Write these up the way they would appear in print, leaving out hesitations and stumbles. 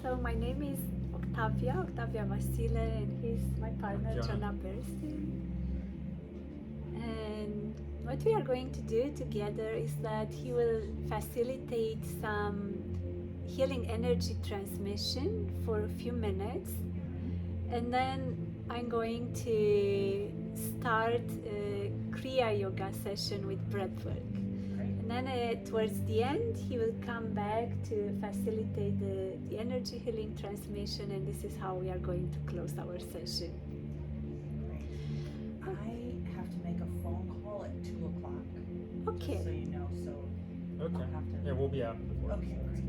So my name is Octavia Vasile, and he's my partner, Jonah Bernstein. And what we are going to do together is that he will facilitate some healing energy transmission for a few minutes, and then I'm going to start a Kriya Yoga session with Breathwork. And then towards the end, he will come back to facilitate the energy healing transmission, and this is how we are going to close our session. I have to make a phone call at 2 o'clock. Okay. Just so you know, so Okay. I'll have to... Yeah, we'll be out before. Okay, great.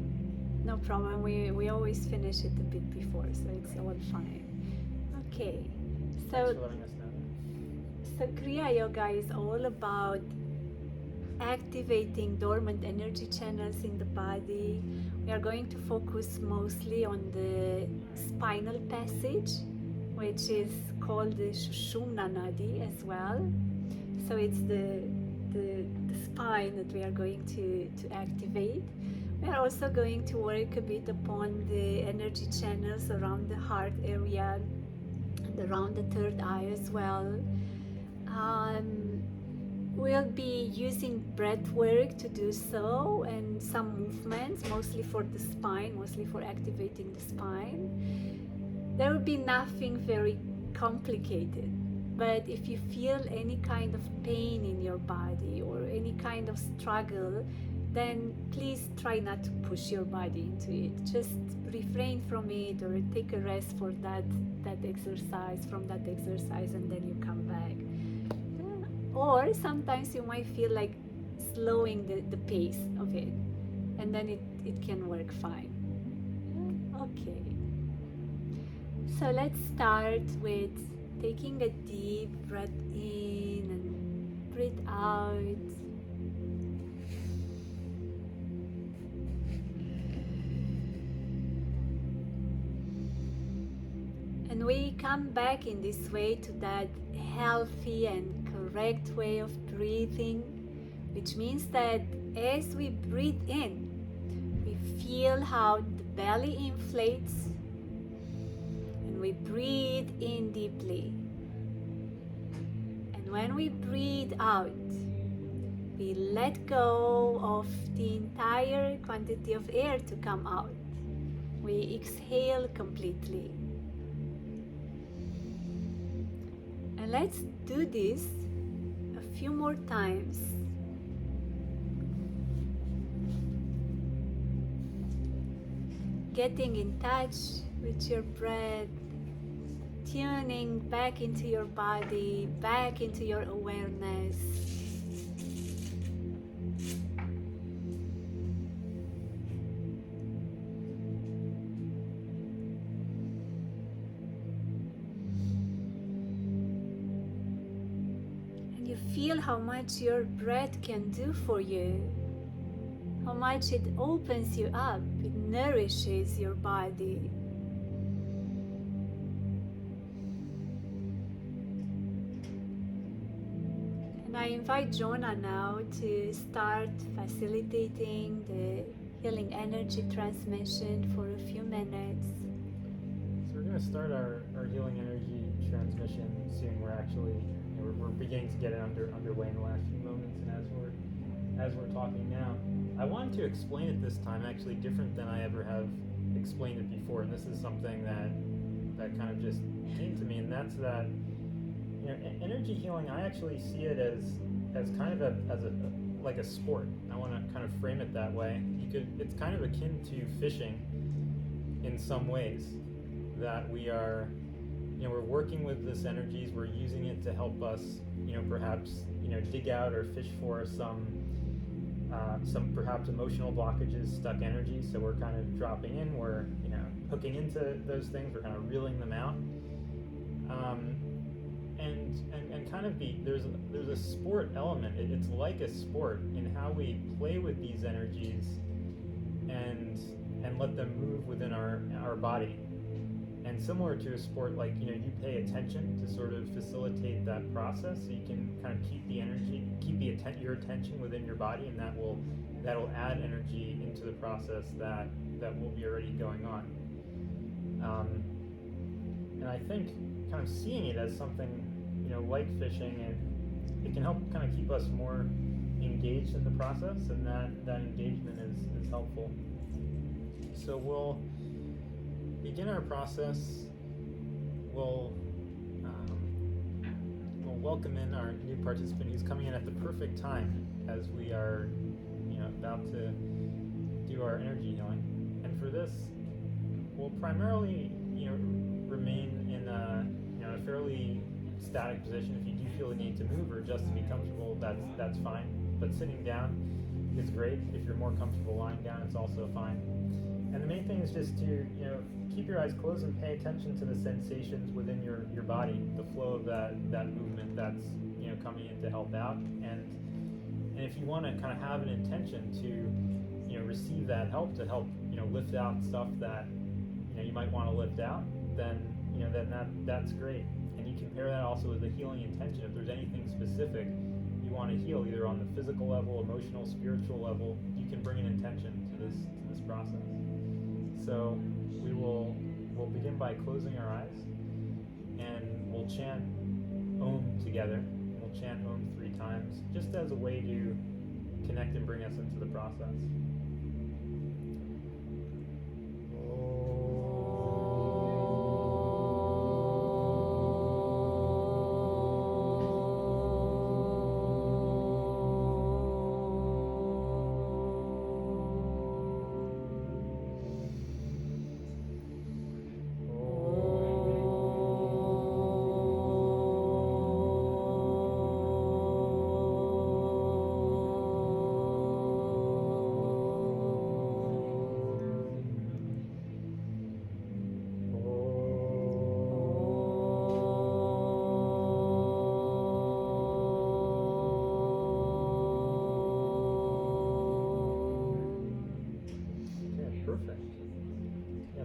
No problem. We always finish it a bit before, so it's all fine. Okay. Thanks So for letting us know. So Kriya Yoga is all about activating dormant energy channels in the body. We are going to focus mostly on the spinal passage, which is called the Sushumna Nadi as well. So it's the spine that we are going to activate. We are also going to work a bit upon the energy channels around the heart area and around the third eye as well. We'll be using breath work to do so, and some movements, mostly for the spine, mostly for activating the spine. There will be nothing very complicated, but if you feel any kind of pain in your body or any kind of struggle, then please try not to push your body into it. Just refrain from it or take a rest for that exercise, from that exercise, and then you come back. Or sometimes you might feel like slowing the pace of it, and then it can work fine. Okay. So let's start with taking a deep breath in and breathe out. And we come back in this way to that healthy and correct way of breathing, which means that as we breathe in, we feel how the belly inflates, and we breathe in deeply. And when we breathe out, we let go of the entire quantity of air to come out. We exhale completely. And let's do this a few more times. Getting in touch with your breath, tuning back into your body, back into your awareness. You feel how much your breath can do for you, how much it opens you up, it nourishes your body. And I invite Jonah now to start facilitating the healing energy transmission for a few minutes. So we're going to start our healing energy transmission soon. We're beginning to get it underway in the last few moments, and as we're talking now, I wanted to explain it this time actually different than I ever have explained it before, and this is something that kind of just came to me, and that's that energy healing, I actually see it as kind of like a sport. I want to kind of frame it that way. It's kind of akin to fishing in some ways, that we are. We're working with this energies, we're using it to help us, perhaps, dig out or fish for some perhaps emotional blockages, stuck energy. So we're kind of dropping in, we're, hooking into those things, we're kind of reeling them out. And kind of there's a sport element. It's like a sport in how we play with these energies and let them move within our body. And similar to a sport, like, you pay attention to sort of facilitate that process, so you can kind of keep the energy, your attention within your body, and that'll add energy into the process that will be already going on. And I think kind of seeing it as something, like fishing, and it can help kind of keep us more engaged in the process, and that engagement is helpful. So we'll begin our process. We'll welcome in our new participant who's coming in at the perfect time as we are, about to do our energy healing. And for this, we'll primarily, remain in a fairly static position. If you do feel the need to move or just to be comfortable, that's fine. But sitting down is great. If you're more comfortable lying down, it's also fine. And the main thing is just to, keep your eyes closed and pay attention to the sensations within your body, the flow of that movement that's, coming in to help out. And if you want to kind of have an intention to, receive that help to help, lift out stuff that, you might want to lift out, then, that's great. And you can pair that also with a healing intention. If there's anything specific you want to heal, either on the physical level, emotional, spiritual level, you can bring an intention to this process. So we'll begin by closing our eyes, and we'll chant Om together. We'll chant Om 3 times, just as a way to connect and bring us into the process.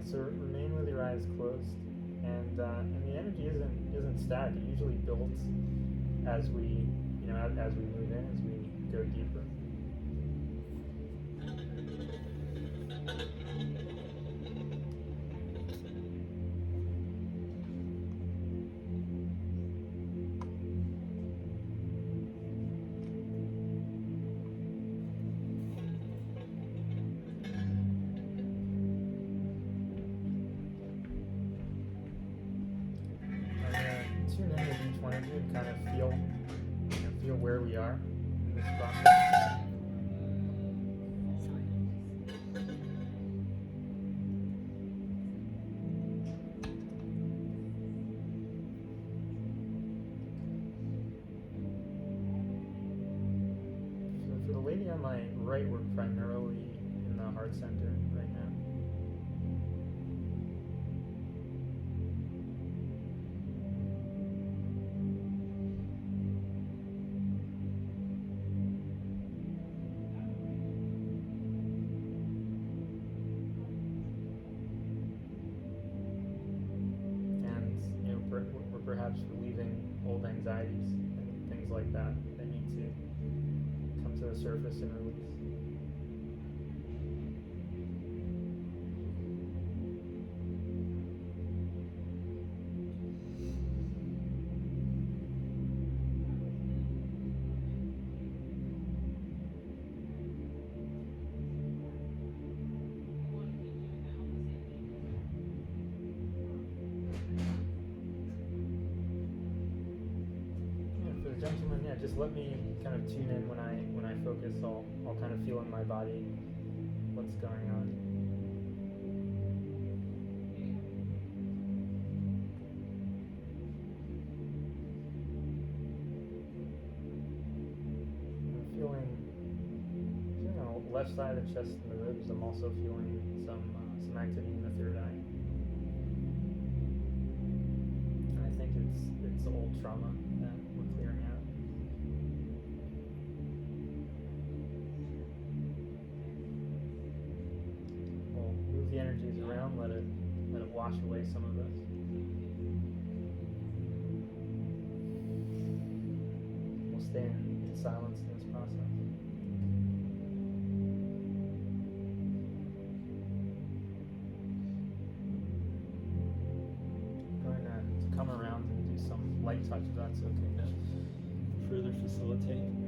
So remain with your eyes closed, and the energy isn't static. It usually builds as we as we move in, as we go deeper. Tune in with each one of you and kind of feel where we are in this process. So for the lady on my right, we're primarily in the heart center right now. We're perhaps relieving old anxieties and things like that need to come to the surface and release. Gentlemen, just let me kind of tune in when I focus. I'll kind of feel in my body what's going on. I'm feeling on the left side of the chest and the ribs. I'm also feeling some activity in the third eye. And I think it's old trauma that we're clearing out. We'll move the energies around, let it wash away some of this. We'll stay in silence in this process. facilitate.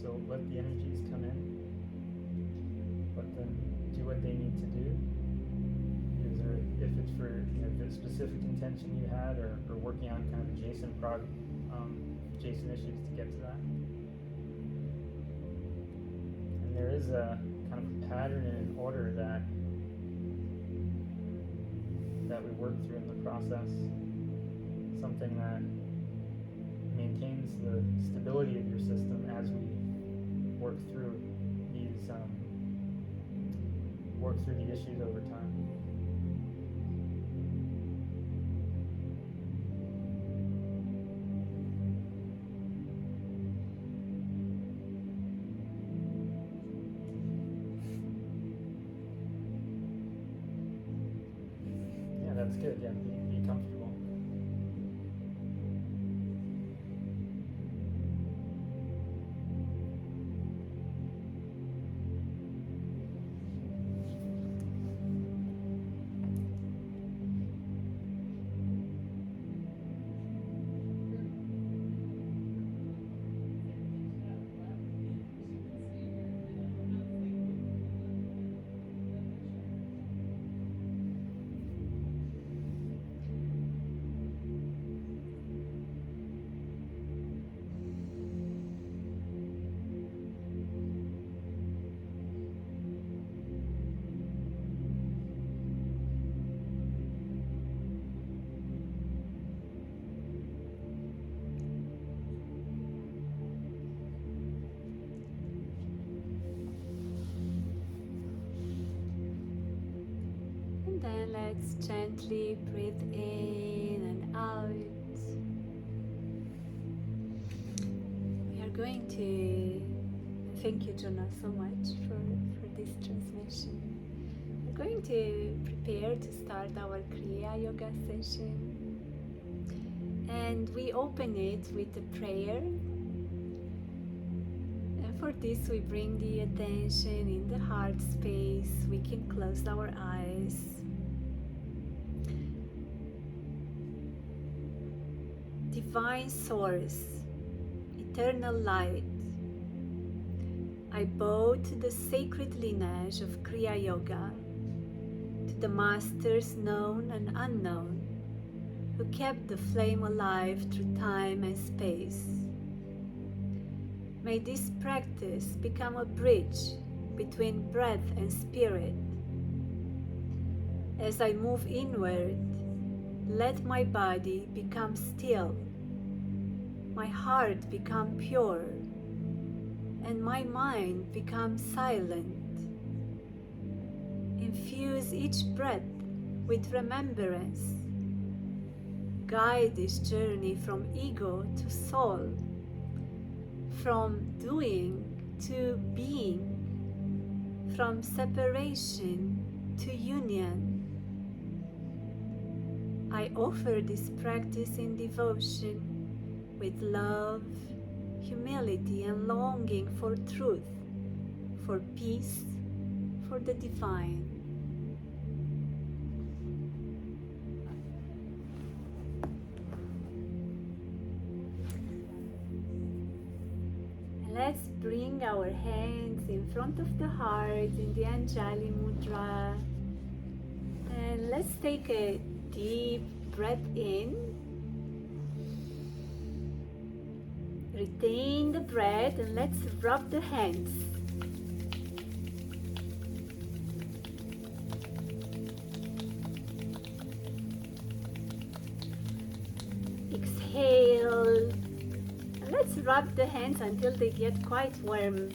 So let the energies come in, let them do what they need to do. Is there, if it's for the specific intention you had, or working on kind of adjacent adjacent issues to get to that. And there is a kind of a pattern and an order that we work through in the process. Something that maintains the stability of your system as we work through the issues over time. Yeah, that's good. Yeah, be comfortable. And let's gently breathe in and out. We are going to thank you, Jonah, so much for this transmission. We're going to prepare to start our Kriya Yoga session. And we open it with a prayer. And for this, we bring the attention in the heart space. We can close our eyes. Divine Source, Eternal Light, I bow to the sacred lineage of Kriya Yoga, to the masters known and unknown, who kept the flame alive through time and space. May this practice become a bridge between breath and spirit. As I move inward, let my body become still, my heart become pure, and my mind become silent. Infuse each breath with remembrance. Guide this journey from ego to soul, from doing to being, from separation to union. I offer this practice in devotion with love, humility, and longing for truth, for peace, for the divine. And let's bring our hands in front of the heart in the Anjali Mudra. And let's take a deep breath in. Retain the breath and let's rub the hands. Exhale. And let's rub the hands until they get quite warm.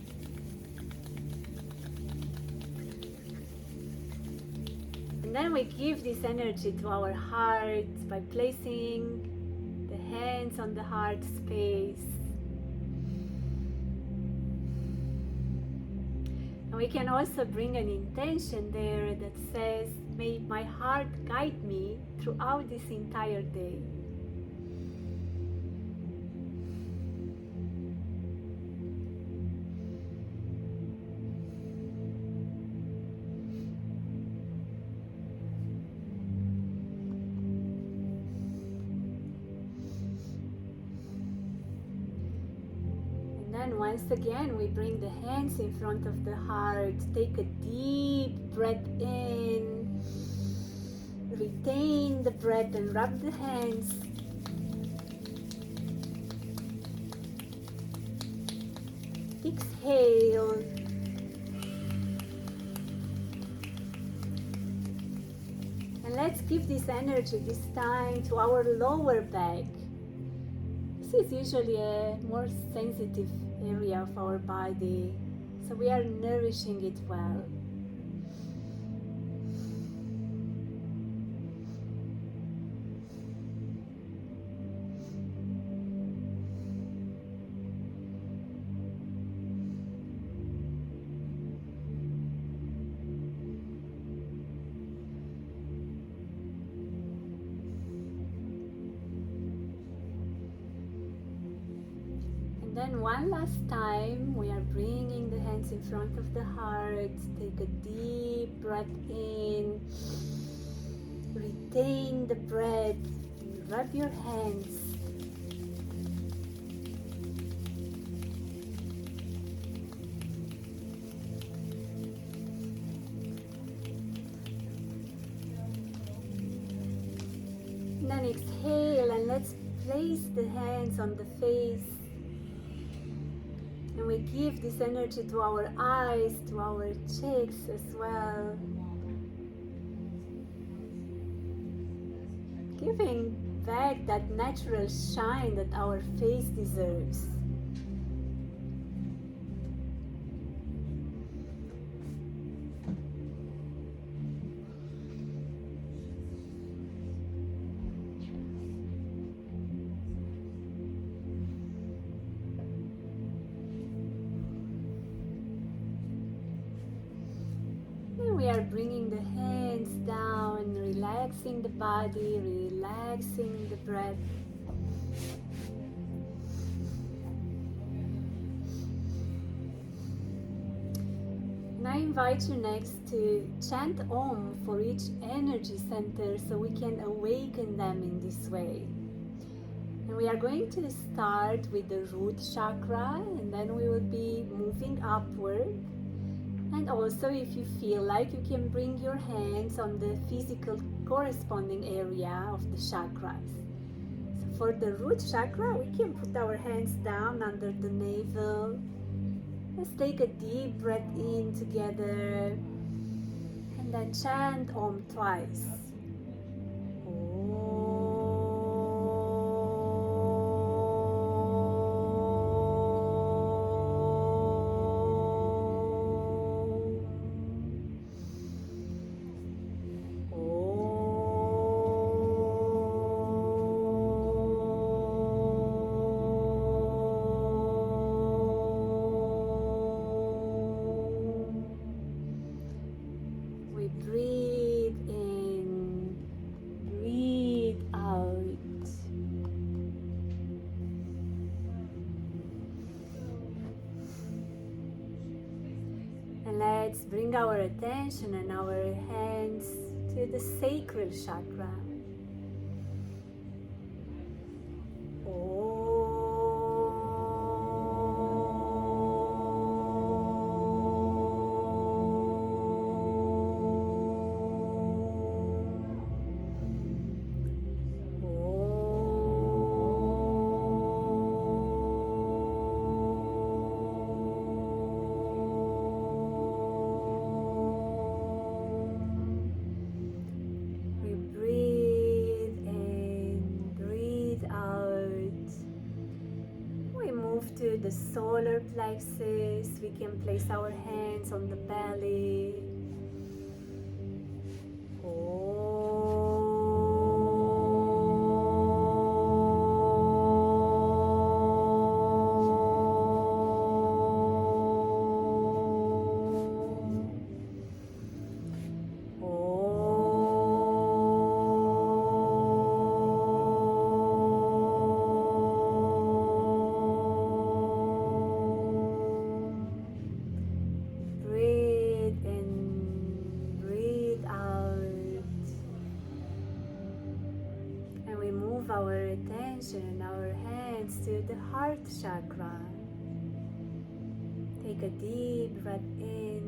And then we give this energy to our heart by placing the hands on the heart space. And we can also bring an intention there that says, may my heart guide me throughout this entire day. And once again, we bring the hands in front of the heart. Take a deep breath in. Retain the breath and rub the hands. Exhale. And let's give this energy this time to our lower back. This is usually a more sensitive area of our body, so we are nourishing it well. Then one last time, we are bringing the hands in front of the heart. Take a deep breath in. Retain the breath. Rub your hands. And then exhale and let's place the hands on the face. And we give this energy to our eyes, to our cheeks as well. Giving back that natural shine that our face deserves. are bringing the hands down, relaxing the body, relaxing the breath. And I invite you next to chant Om for each energy center so we can awaken them in this way. And we are going to start with the root chakra, and then we will be moving upward. And also, if you feel like, you can bring your hands on the physical corresponding area of the chakras. So for the root chakra, we can put our hands down under the navel. Let's take a deep breath in together and then chant Om twice. Let's bring our attention and our hands to the sacral chakra. To the solar plexus, we can place our hands on the belly. Our attention and our hands to the heart chakra. Take a deep breath in.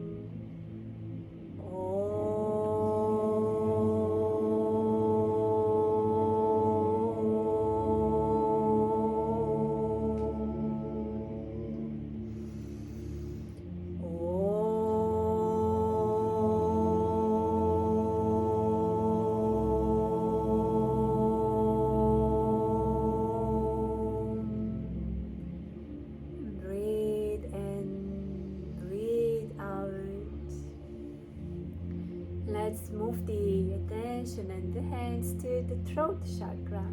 Let's move the attention and the hands to the throat chakra.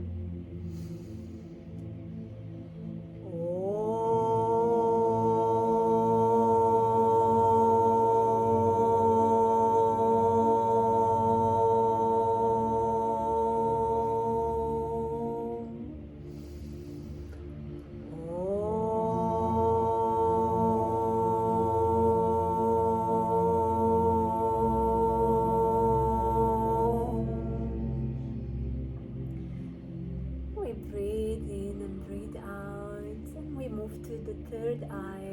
Third eye.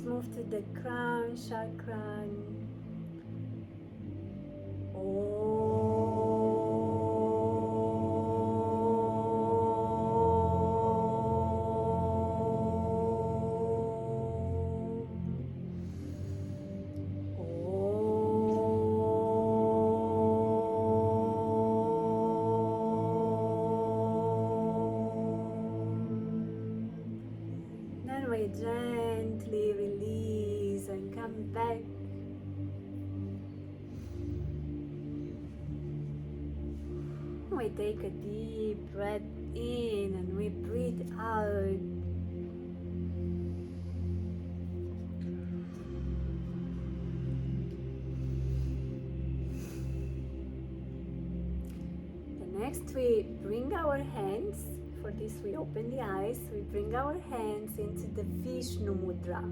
Move to the crown chakra. come back. We take a deep breath in and we breathe out. The next we bring our hands, for this we open the eyes, we bring our hands into the Vishnu Mudra.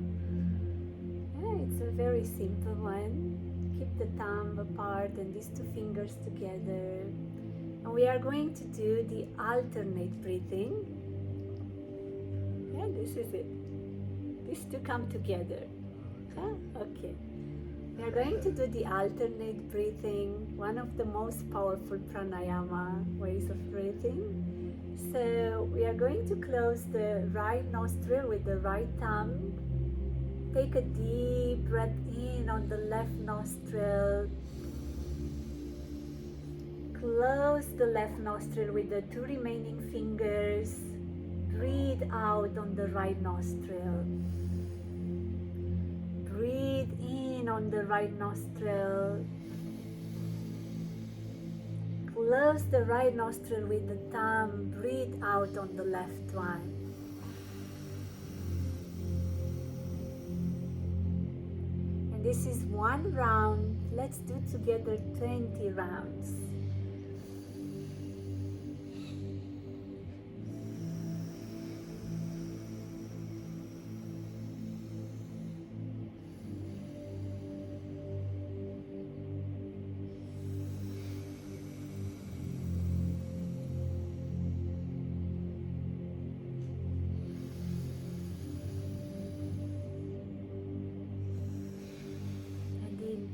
It's a very simple one. Keep the thumb apart and these two fingers together. And we are going to do the alternate breathing. Yeah, this is it. These two come together. Okay. We are going to do the alternate breathing, one of the most powerful pranayama ways of breathing. So we are going to close the right nostril with the right thumb. Take a deep breath in on the left nostril. Close the left nostril with the two remaining fingers. Breathe out on the right nostril. Breathe in on the right nostril. Close the right nostril with the thumb. Breathe out on the left one. And this is one round. Let's do together 20 rounds.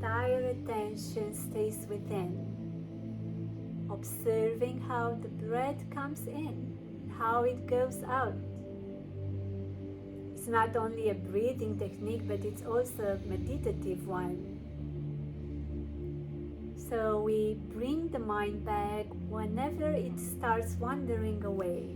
Entire attention stays within, observing how the breath comes in, how it goes out. It's not only a breathing technique, but it's also a meditative one. So we bring the mind back whenever it starts wandering away.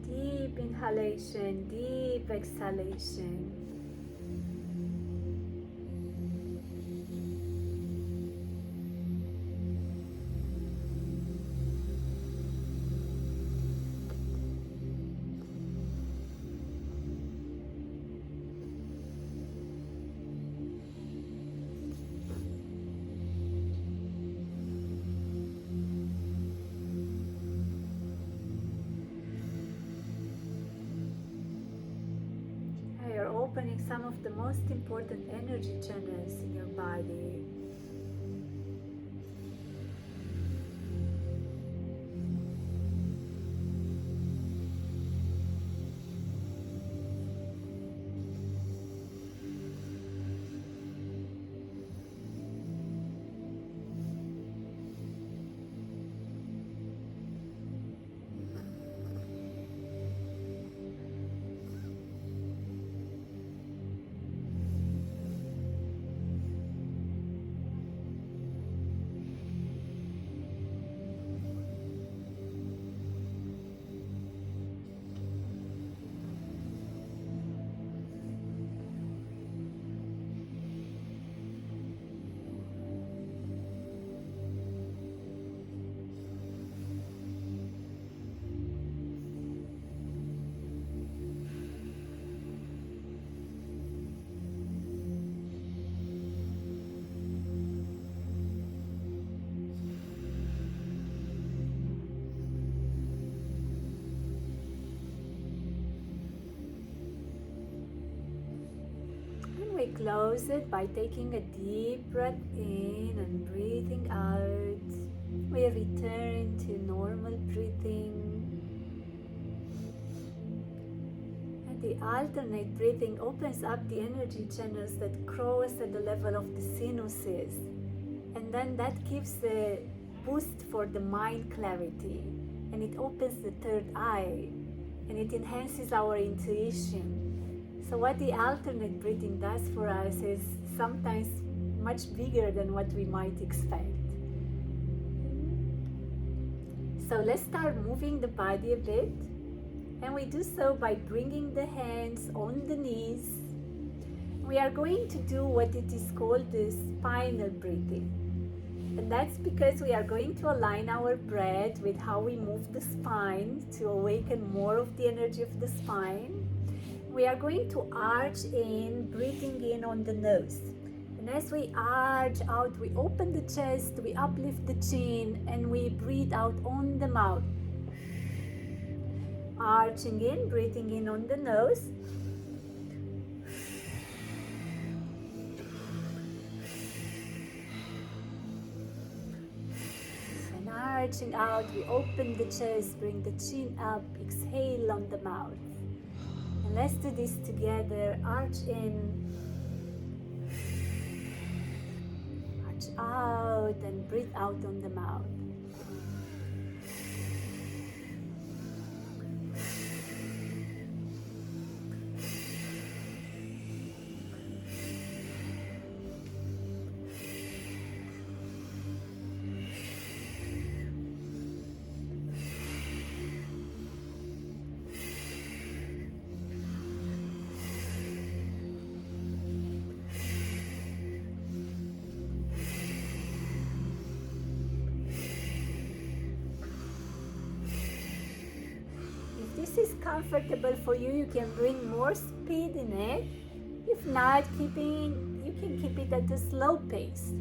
Deep inhalation, deep exhalation. Opening some of the most important energy channels in your body. We close it by taking a deep breath in and breathing out. We return to normal breathing. the alternate breathing opens up the energy channels that cross at the level of the sinuses. And then that gives a boost for the mind clarity. And it opens the third eye. And it enhances our intuition. So what the alternate breathing does for us is sometimes much bigger than what we might expect. So let's start moving the body a bit. And we do so by bringing the hands on the knees. We are going to do what it is called the spinal breathing. And that's because we are going to align our breath with how we move the spine to awaken more of the energy of the spine. We are going to arch in, breathing in on the nose. And as we arch out, we open the chest, we uplift the chin, and we breathe out on the mouth. Arching in, breathing in on the nose. And arching out, we open the chest, bring the chin up, exhale on the mouth. And let's do this together. Arch in, arch out, and breathe out on the mouth. If this is comfortable for you, you can bring more speed in it. If not, you can keep it at a slow pace.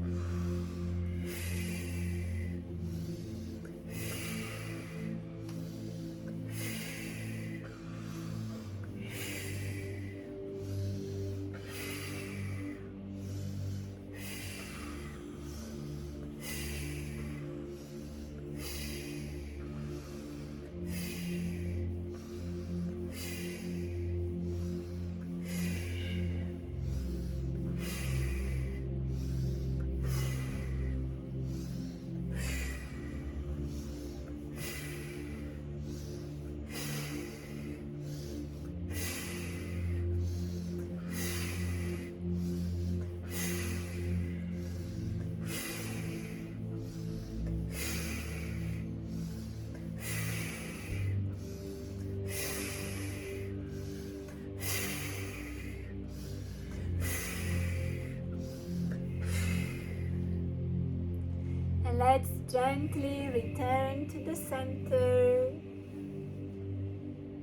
And let's gently return to the center.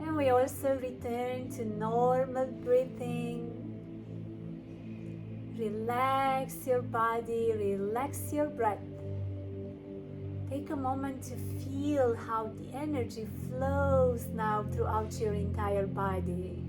And we also return to normal breathing. Relax your body, relax your breath. Take a moment to feel how the energy flows now throughout your entire body.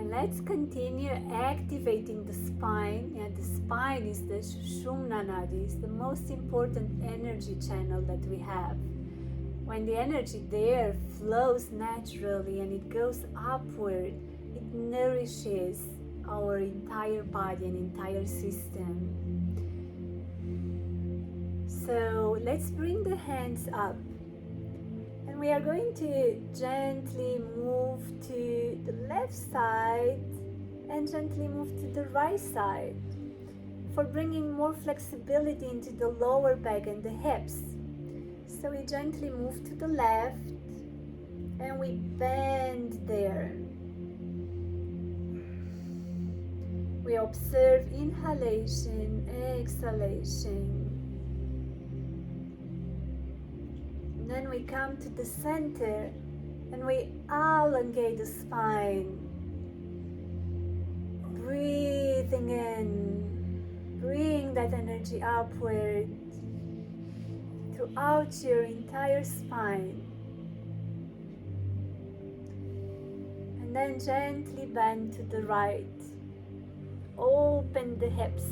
Let's continue activating the spine. And the spine is the Sushumna Nadi, is the most important energy channel that we have. When the energy there flows naturally and it goes upward, it nourishes our entire body and entire system. So let's bring the hands up. And we are going to gently move to the left side and gently move to the right side for bringing more flexibility into the lower back and the hips. So we gently move to the left and we bend there. We observe inhalation, exhalation. Then we come to the center and we elongate the spine. Breathing in that energy upward throughout your entire spine. And then gently bend to the right. Open the hips.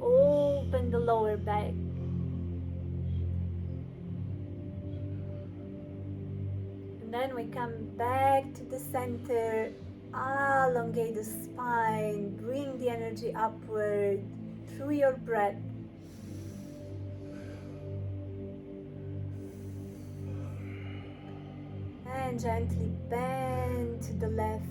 Open the lower back. And then we come back to the center. Elongate the spine. Bring the energy upward through your breath. And gently bend to the left.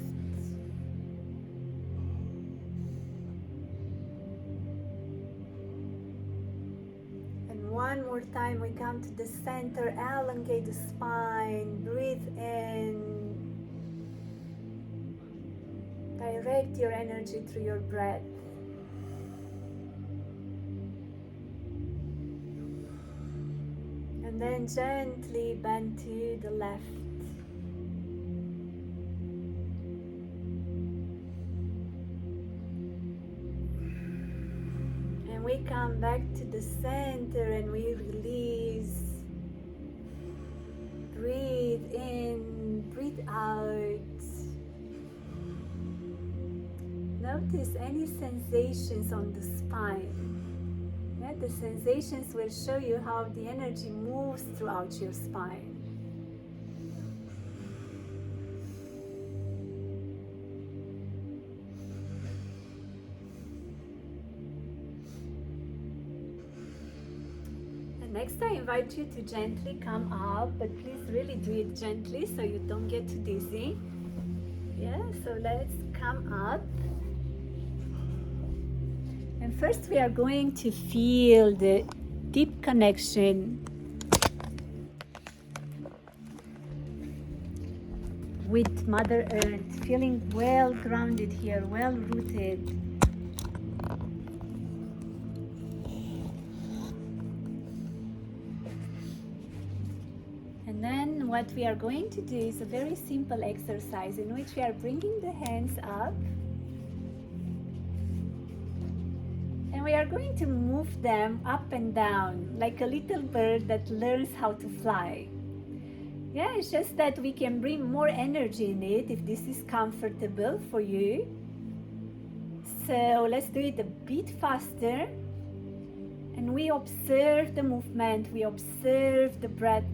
And one more time we come to the center, elongate the spine, breathe in. Direct your energy through your breath. And then gently bend to the left. And we come back to the center and we release. Breathe in, breathe out. Notice any sensations on the spine. Yeah, the sensations will show you how the energy moves throughout your spine. And next I invite you to gently come up, but please really do it gently so you don't get too dizzy. Yeah, so let's come up. And first we are going to feel the deep connection with Mother Earth, feeling well grounded here, well rooted. And then what we are going to do is a very simple exercise in which we are bringing the hands up. We are going to move them up and down like a little bird that learns how to fly. Yeah, it's just that we can bring more energy in it if this is comfortable for you. So let's do it a bit faster. And we observe the movement, we observe the breath.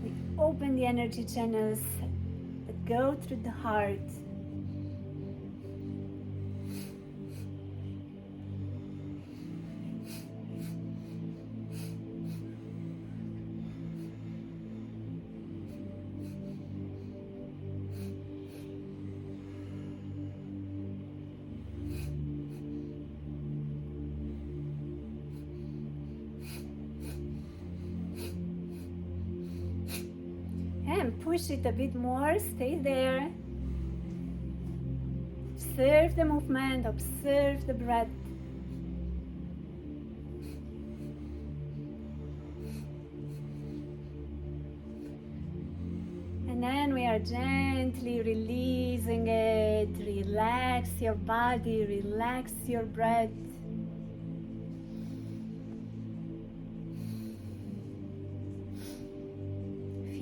We open the energy channels that go through the heart. And push it a bit more, stay there. Observe the movement, observe the breath. And then we are gently releasing it. Relax your body, relax your breath.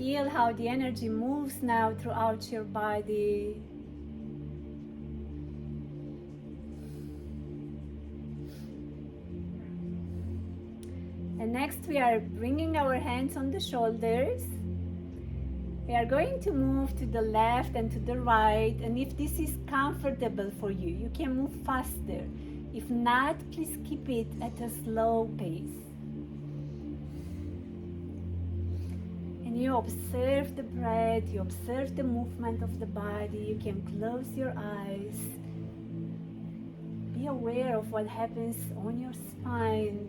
Feel how the energy moves now throughout your body. And next we are bringing our hands on the shoulders. We are going to move to the left and to the right, and if this is comfortable for you, you can move faster. If not, please keep it at a slow pace. And you observe the breath, you observe the movement of the body. You can close your eyes. Be aware of what happens on your spine.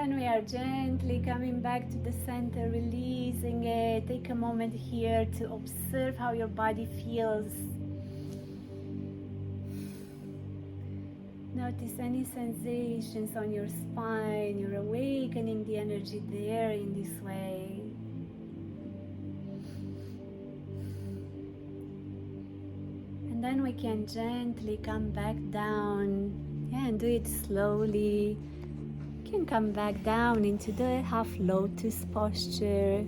And we are gently coming back to the center, releasing it. Take a moment here to observe how your body feels. Notice any sensations on your spine. You're awakening the energy there in this way. And then we can gently come back down. Yeah, and do it slowly. You can come back down into the half lotus posture.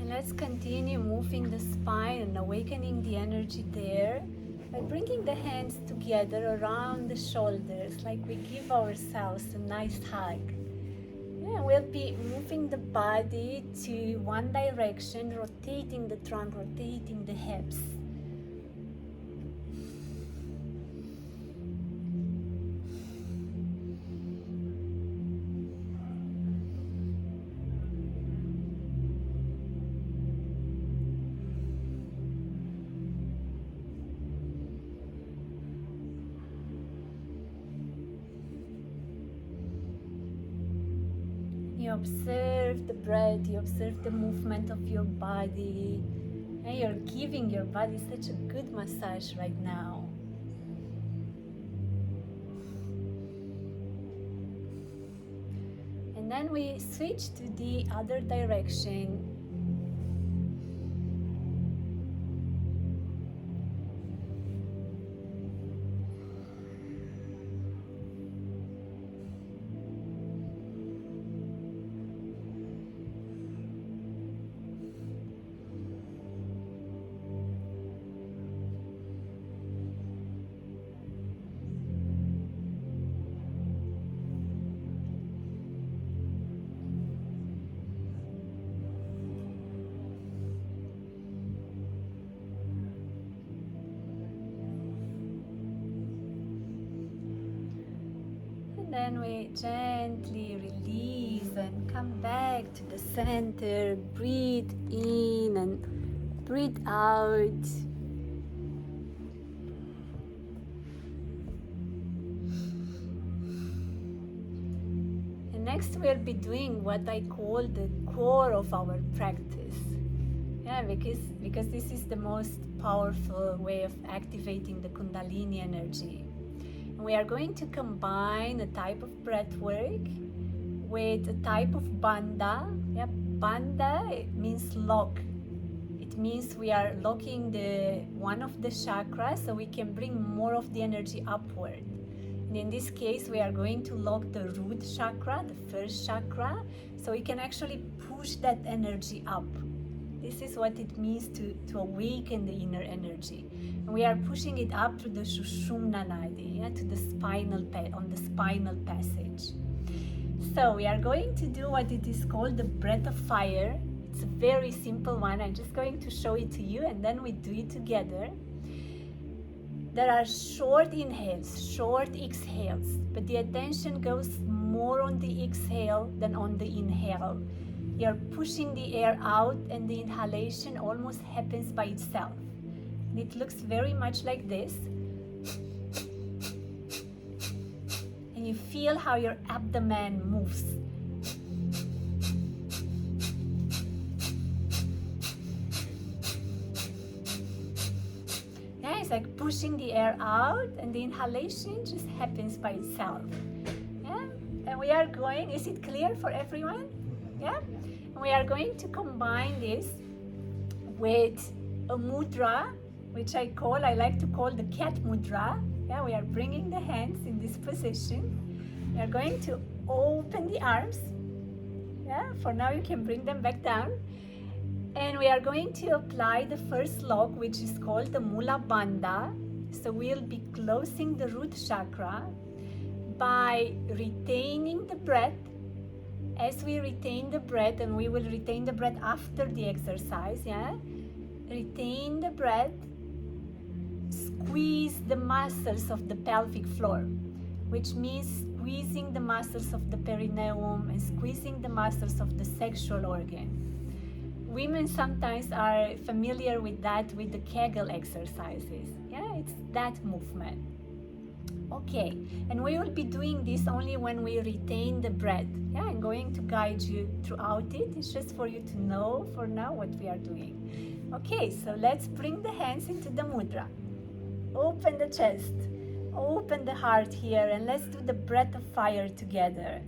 Let's continue moving the spine and awakening the energy there by bringing the hands together around the shoulders, like we give ourselves a nice hug. Yeah, we'll be moving the body to one direction, rotating the trunk, rotating the hips. You observe the breath, you observe the movement of your body, and you're giving your body such a good massage right now. And then we switch to the other direction. Then we gently release and come back to the center. Breathe in and breathe out. And next we'll be doing what I call the core of our practice. Yeah, because this is the most powerful way of activating the Kundalini energy. We are going to combine a type of breath work with a type of bandha. Yeah, bandha, it means lock. It means we are locking one of the chakras so we can bring more of the energy upward. And in this case, we are going to lock the root chakra, the first chakra, so we can actually push that energy up. This is what it means to awaken the inner energy. And we are pushing it up to the Sushumna Nadi, to the on the spinal passage. So we are going to do what it is called the breath of fire. It's a very simple one. I'm just going to show it to you and then we do it together. There are short inhales, short exhales, but the attention goes more on the exhale than on the inhale. You're pushing the air out and the inhalation almost happens by itself. And it looks very much like this. And you feel how your abdomen moves. Yeah, it's like pushing the air out and the inhalation just happens by itself. Yeah, and we are going, is it clear for everyone? Yeah, and we are going to combine this with a mudra, which I like to call the cat mudra. Yeah, we are bringing the hands in this position. We are going to open the arms. Yeah, for now you can bring them back down. And we are going to apply the first lock, which is called the Mula Bandha. So we'll be closing the root chakra by retaining the breath. As we retain the breath, and we will retain the breath after the exercise, yeah? Retain the breath, squeeze the muscles of the pelvic floor. which means squeezing the muscles of the perineum and squeezing the muscles of the sexual organ. Women sometimes are familiar with that with the Kegel exercises. Yeah, it's that movement. Okay, and we will be doing this only when we retain the breath. Yeah, I'm going to guide you throughout it. It's just for you to know for now what we are doing. Okay, so let's bring the hands into the mudra. Open the chest, open the heart here, and let's do the breath of fire together.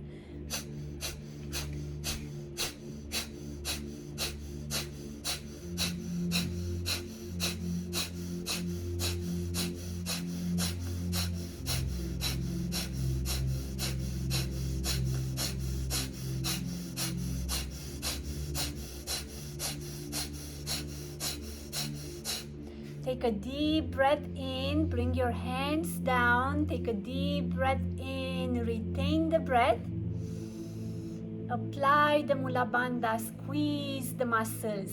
Take a deep breath in, bring your hands down, take a deep breath in, retain the breath. Apply the mula bandha, squeeze the muscles.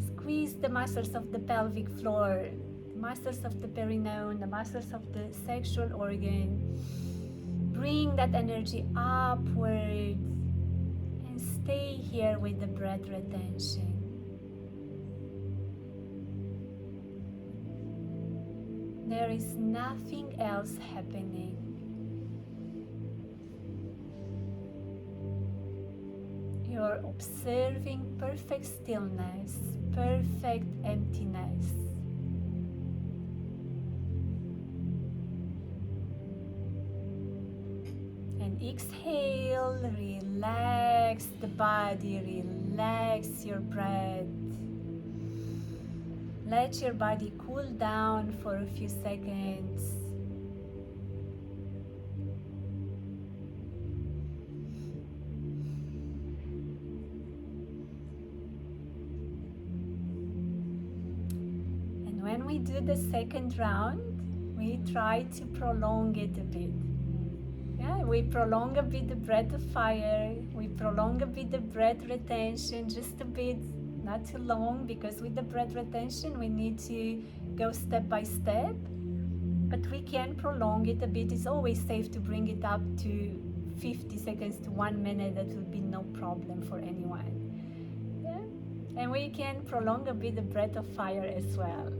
Squeeze the muscles of the pelvic floor, the muscles of the perineum, the muscles of the sexual organ. Bring that energy upward and stay here with the breath retention. There is nothing else happening. You're observing perfect stillness, perfect emptiness. And exhale, relax the body, relax your breath. Let your body cool down for a few seconds. And when we do the second round, we try to prolong it a bit. Yeah, we prolong a bit the breath of fire, we prolong a bit the breath retention, just a bit. Not too long, because with the breath retention we need to go step by step, but we can prolong it a bit. It's always safe to bring it up to 50 seconds to 1 minute. That would be no problem for anyone. Yeah? And we can prolong a bit the breath of fire as well.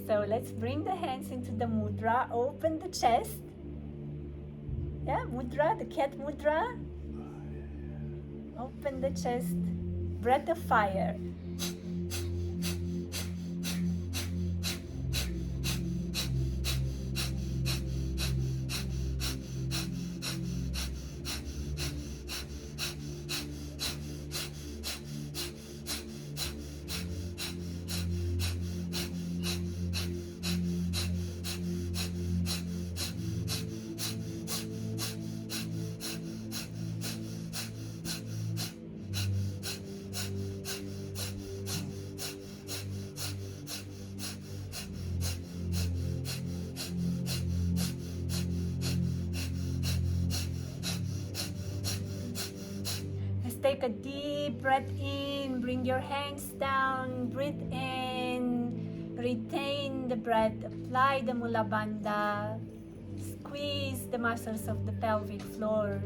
So let's bring the hands into the mudra, open the chest. Yeah, mudra, the cat mudra. Open the chest, breath of fire. Take a deep breath in, bring your hands down, breathe in, retain the breath, apply the mula bandha, squeeze the muscles of the pelvic floor.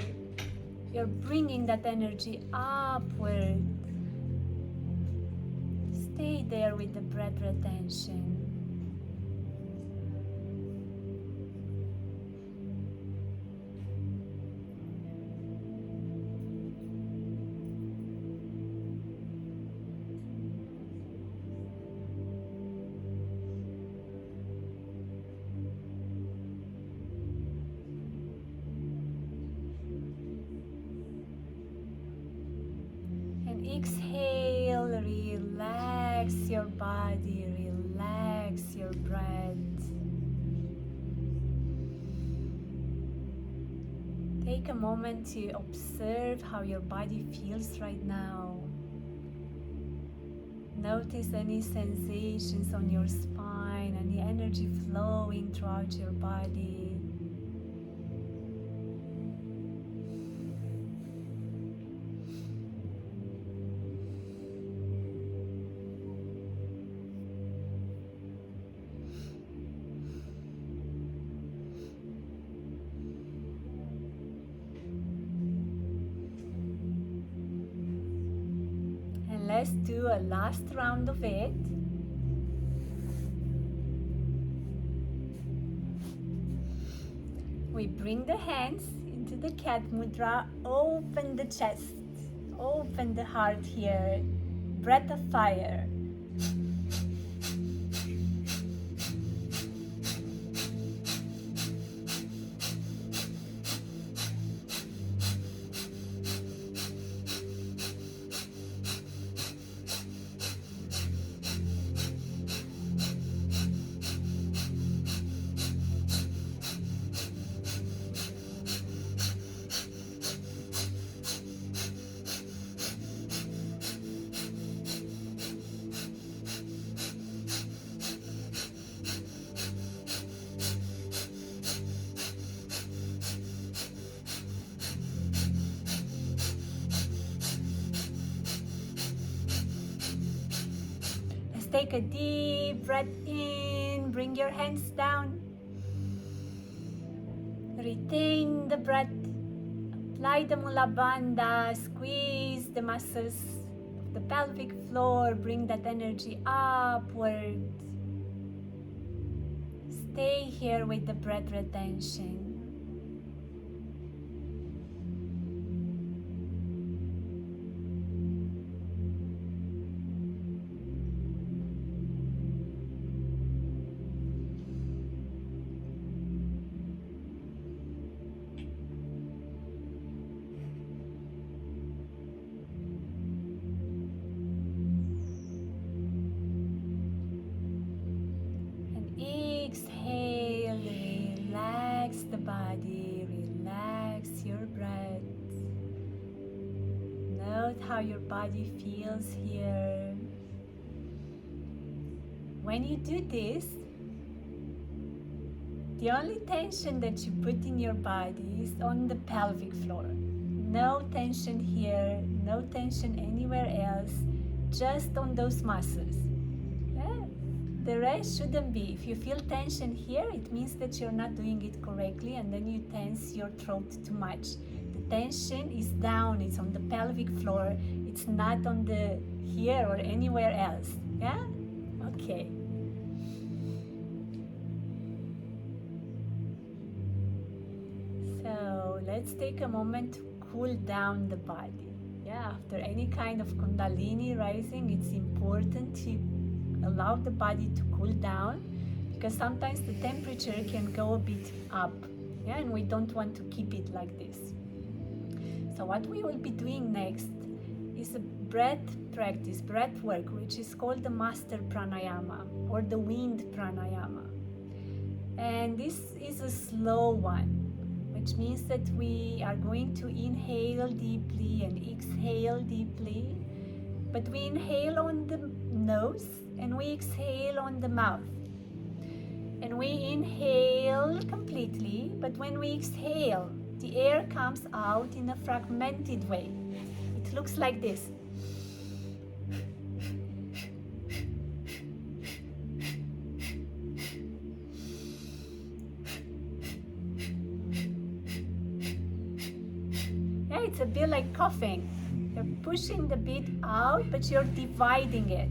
You're bringing that energy upward. Stay there with the breath retention. Exhale, relax your body, relax your breath. Take a moment to observe how your body feels right now. Notice any sensations on your spine, any energy flowing throughout your body. let's do a last round of it. We bring the hands into the cat mudra, open the chest, open the heart here, breath of fire. Take a deep breath in, bring your hands down. Retain the breath. Apply the mula bandha, squeeze the muscles of the pelvic floor, bring that energy upward. Stay here with the breath retention. Exhale, relax the body, relax your breath. Note how your body feels here. When you do this, the only tension that you put in your body is on the pelvic floor. No tension here, no tension anywhere else, just on those muscles. The rest shouldn't be. If you feel tension here, it means that you're not doing it correctly, and then you tense your throat too much. The tension is down, it's on the pelvic floor, it's not on the here or anywhere else. Yeah? Okay. So let's take a moment to cool down the body. Yeah, after any kind of Kundalini rising, it's important to allow the body to cool down, because sometimes the temperature can go a bit up, yeah, and we don't want to keep it like this. So what we will be doing next is a breath practice, breath work, which is called the master pranayama or the wind pranayama. And this is a slow one, which means that we are going to inhale deeply and exhale deeply, but we inhale on the nose and we exhale on the mouth. And we inhale completely, but when we exhale, the air comes out in a fragmented way. It looks like this. Yeah, it's a bit like coughing. You're pushing the bit out, but you're dividing it.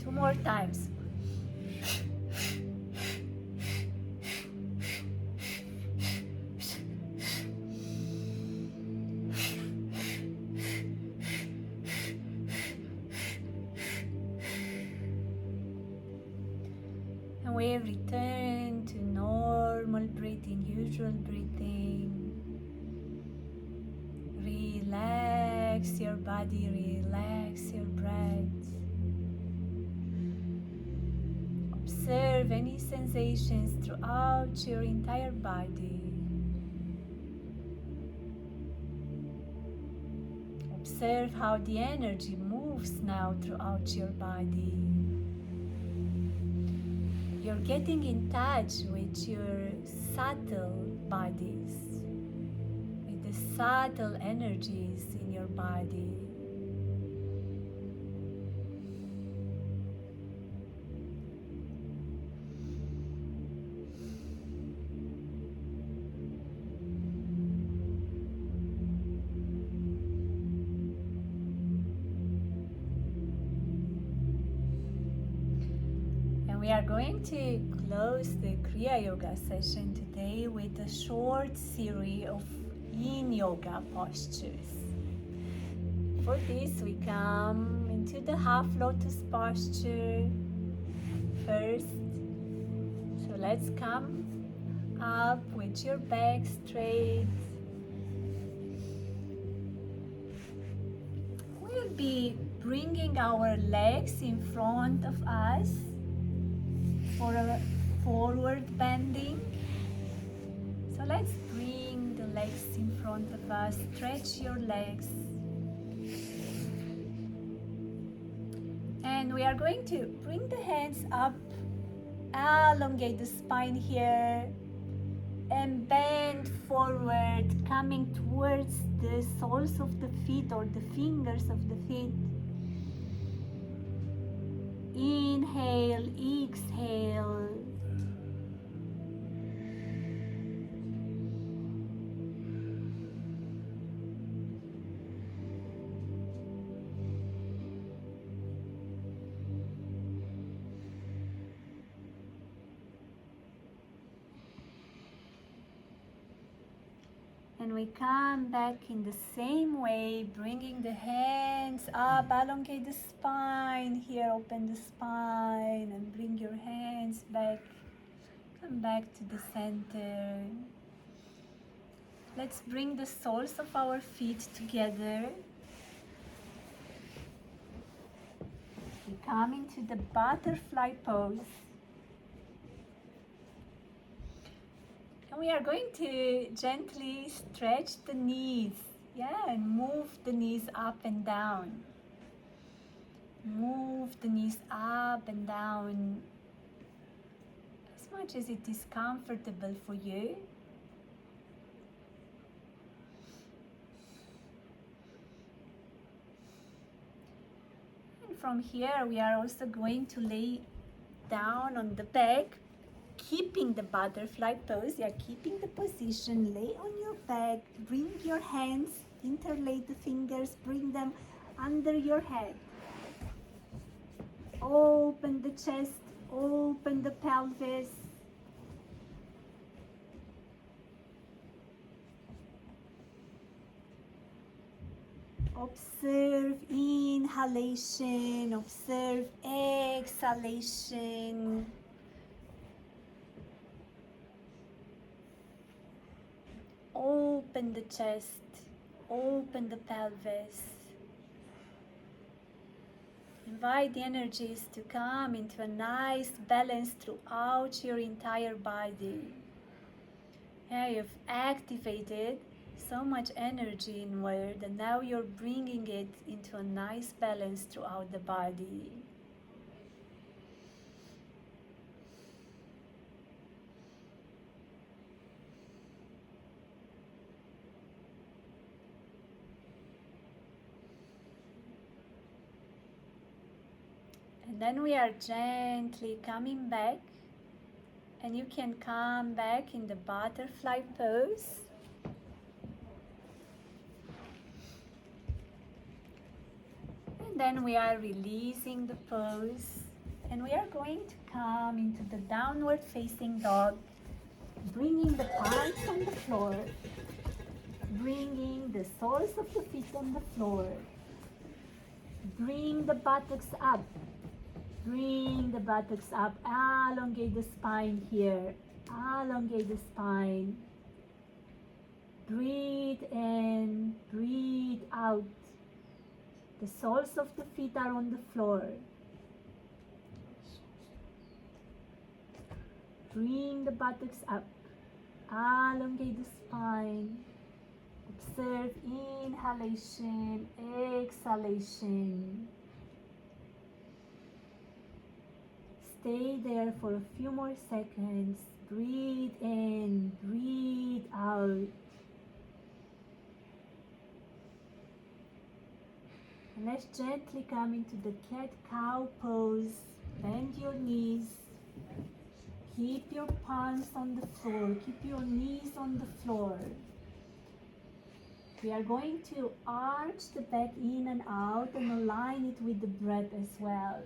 2 more times. And we return to normal breathing, usual breathing. Relax your body, relax your breath. Observe any sensations throughout your entire body. Observe how the energy moves now throughout your body. You're getting in touch with your subtle bodies, with the subtle energies in your body. We are going to close the Kriya Yoga session today with a short series of yin yoga postures. For this, we come into the half lotus posture first. So let's come up with your back straight. We'll be bringing our legs in front of us for a forward bending. So let's bring the legs in front of us, stretch your legs. And we are going to bring the hands up, elongate the spine here, and bend forward, coming towards the soles of the feet or the fingers of the feet. Inhale, exhale. And we come back in the same way, bringing the hands up, elongate the spine, here open the spine, and bring your hands back, come back to the center. Let's bring the soles of our feet together. We come into the butterfly pose. And we are going to gently stretch the knees, and move the knees up and down. Move the knees up and down as much as it is comfortable for you. And from here, we are also going to lay down on the back, keeping the butterfly pose. Keeping the position, lay on your back, bring your hands, interlace the fingers, bring them under your head. Open the chest, open the pelvis. Observe inhalation, observe exhalation. Open the chest, open the pelvis. Invite the energies to come into a nice balance throughout your entire body. You've activated so much energy inward, and now you're bringing it into a nice balance throughout the body. And then we are gently coming back, and you can come back in the butterfly pose. And then we are releasing the pose, And we are going to come into the downward facing dog, bringing the palms on the floor, bringing the soles of the feet on the floor. Bring the buttocks up. Bring the buttocks up. Elongate the spine here. Elongate the spine. Breathe in, breathe out. The soles of the feet are on the floor. Bring the buttocks up. Elongate the spine. Observe inhalation, exhalation. Stay there for a few more seconds. Breathe in, breathe out. And let's gently come into the cat-cow pose. Bend your knees. Keep your palms on the floor. Keep your knees on the floor. We are going to arch the back in and out and align it with the breath as well.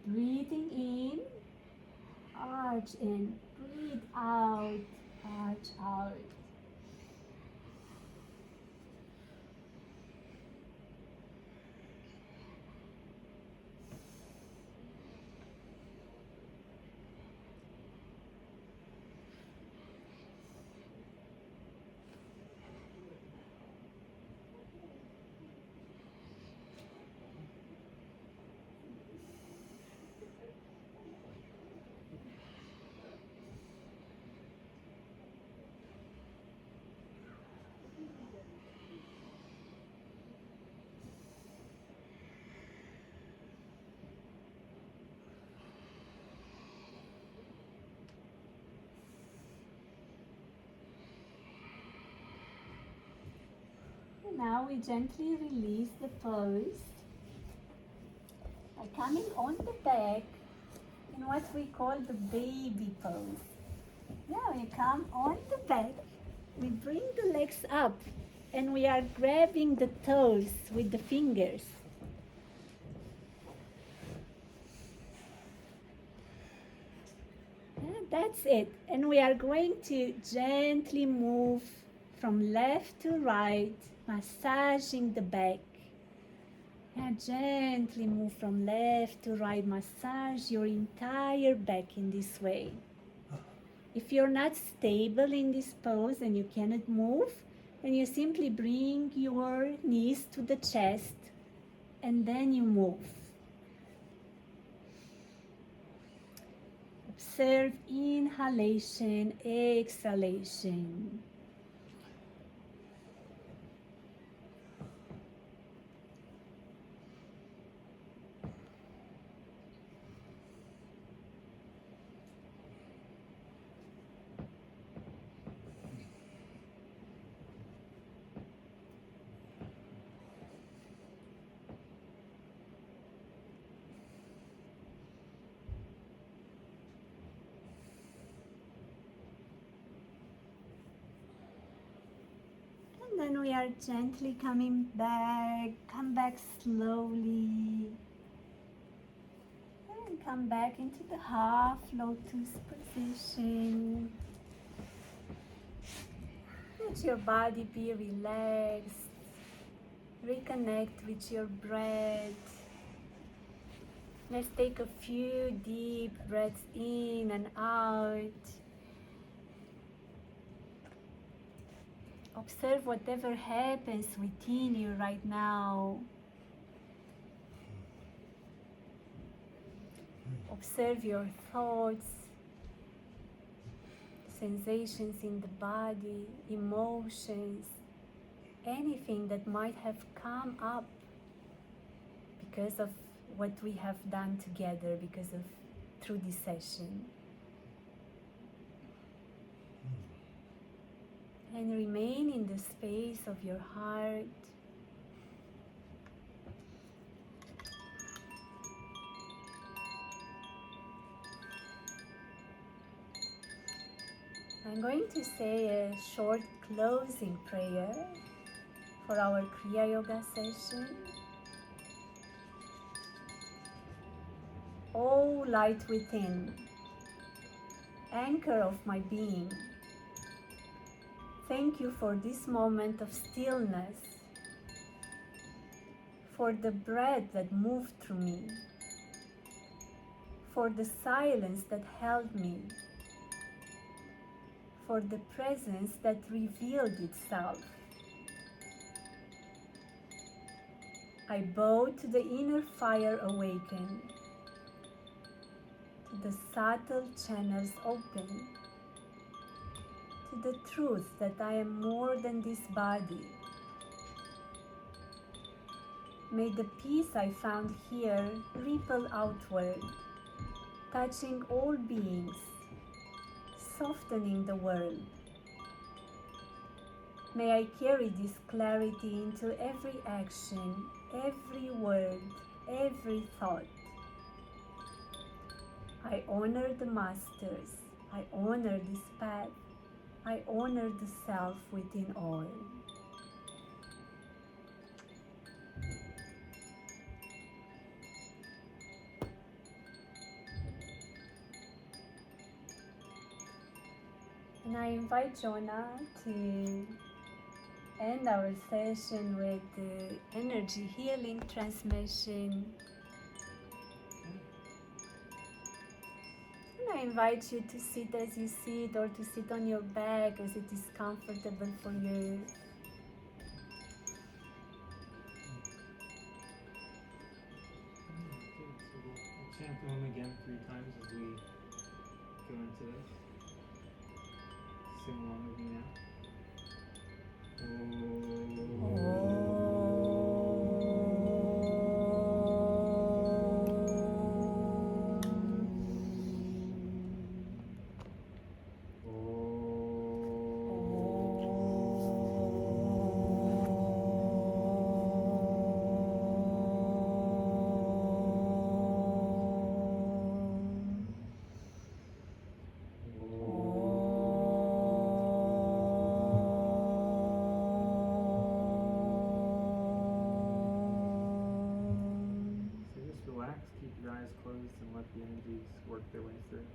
Breathing in, arch in. Breathe out, arch out. Now we gently release the pose by coming on the back in what we call the baby pose. Now we come on the back, we bring the legs up and we are grabbing the toes with the fingers. That's it. And we are going to gently move from left to right, massaging the back. Gently move from left to right, massage your entire back in this way. If you're not stable in this pose and you cannot move, then you simply bring your knees to the chest and then you move. Observe inhalation, exhalation. And then we are gently coming back, come back slowly. And come back into the half lotus position. Let your body be relaxed. Reconnect with your breath. Let's take a few deep breaths in and out. Observe whatever happens within you right now. Observe your thoughts, sensations in the body, emotions, anything that might have come up because of what we have done together, through this session. And remain in the space of your heart. I'm going to say a short closing prayer for our Kriya Yoga session. light within, anchor of my being. Thank you for this moment of stillness, for the breath that moved through me, for the silence that held me, for the presence that revealed itself. I bow to the inner fire awaken, to the subtle channels open, to the truth that I am more than this body. May the peace I found here ripple outward, touching all beings, softening the world. May I carry this clarity into every action, every word, every thought. I honor the masters, I honor this path, I honor the self within all. And I invite Jonah to end our session with the energy healing transmission. And I invite you to sit as you sit or to sit on your back as it is comfortable for you. So we'll chant the Om again 3 times as we go into this. Sing along with me now. Keep your eyes closed and let the energies work their way through.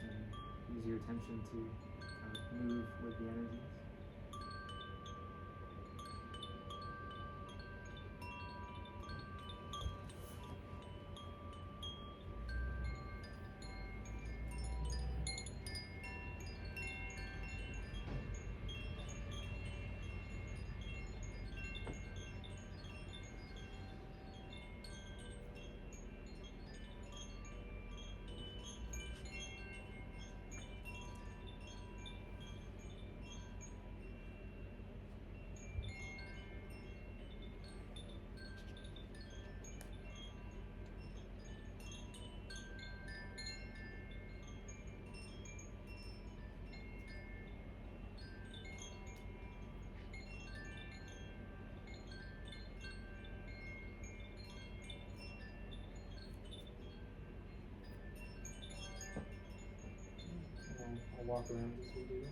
And use your attention to kind of move with the energies. I'll walk around as we do this.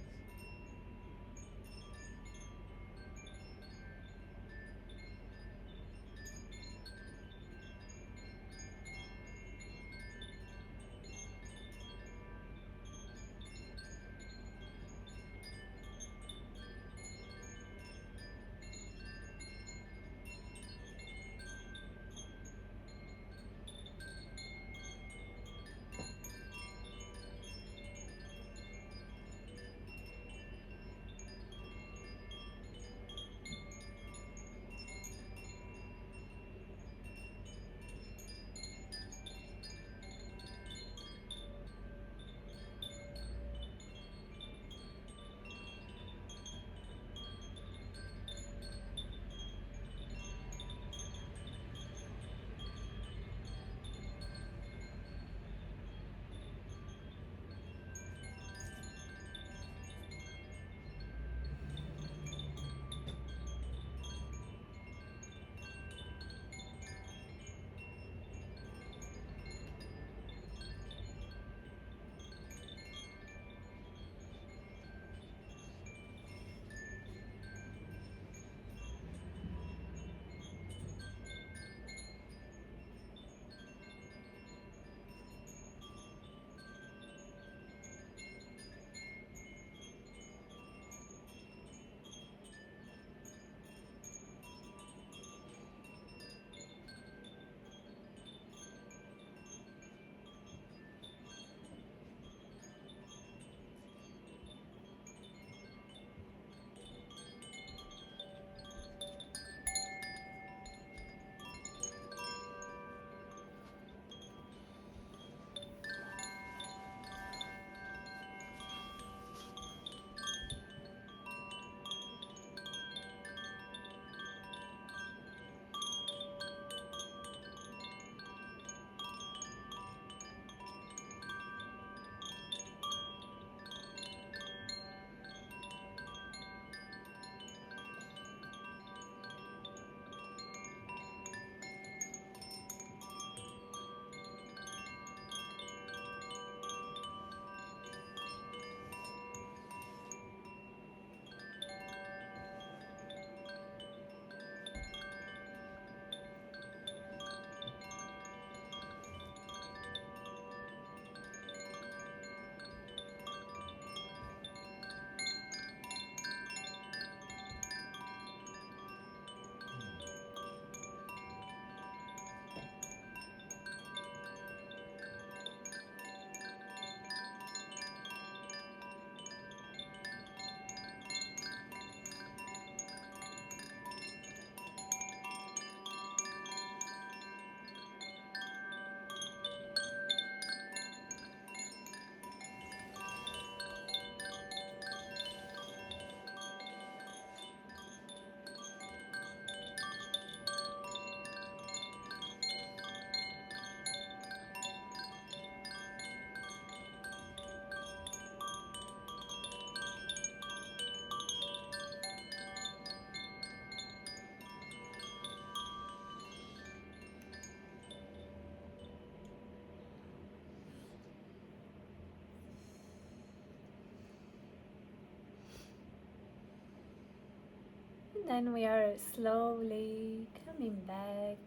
Then we are slowly coming back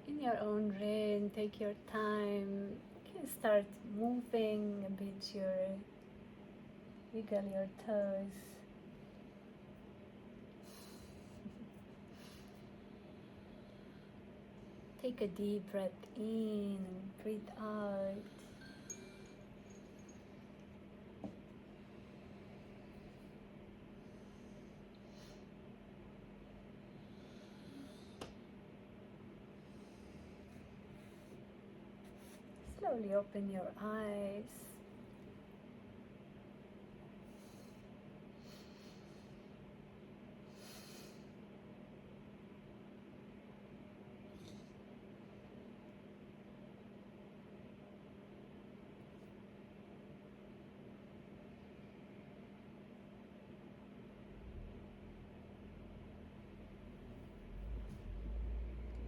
in your own rhythm. Take your time. You can start moving a bit wiggle your toes. Take a deep breath in and breathe out. Slowly open your eyes.